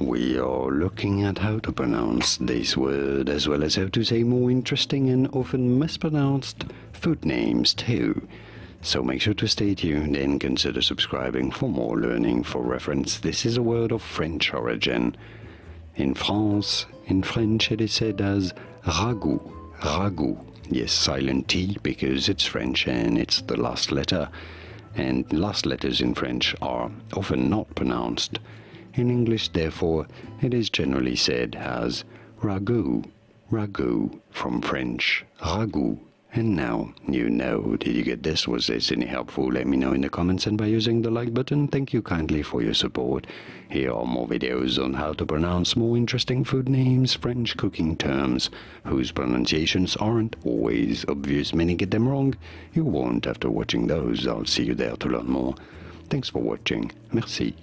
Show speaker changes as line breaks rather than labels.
We are looking at how to pronounce this word as well as how to say more interesting and often mispronounced food names too. So make sure to stay tuned and consider subscribing for more learning. For reference, this is a word of French origin. In France, in French it is said as ragout, ragout. Yes, silent T because it's French and it's the last letter. And last letters in French are often not pronounced. In English, therefore, it is generally said as ragout, ragout, from French ragout. And now you know. Did you get this? Was this any helpful? Let me know in the comments and by using the like button. Thank you kindly for your support. Here are more videos on how to pronounce more interesting food names, French cooking terms, whose pronunciations aren't always obvious. Many get them wrong. You won't after watching those. I'll see you there to learn more. Thanks for watching. Merci.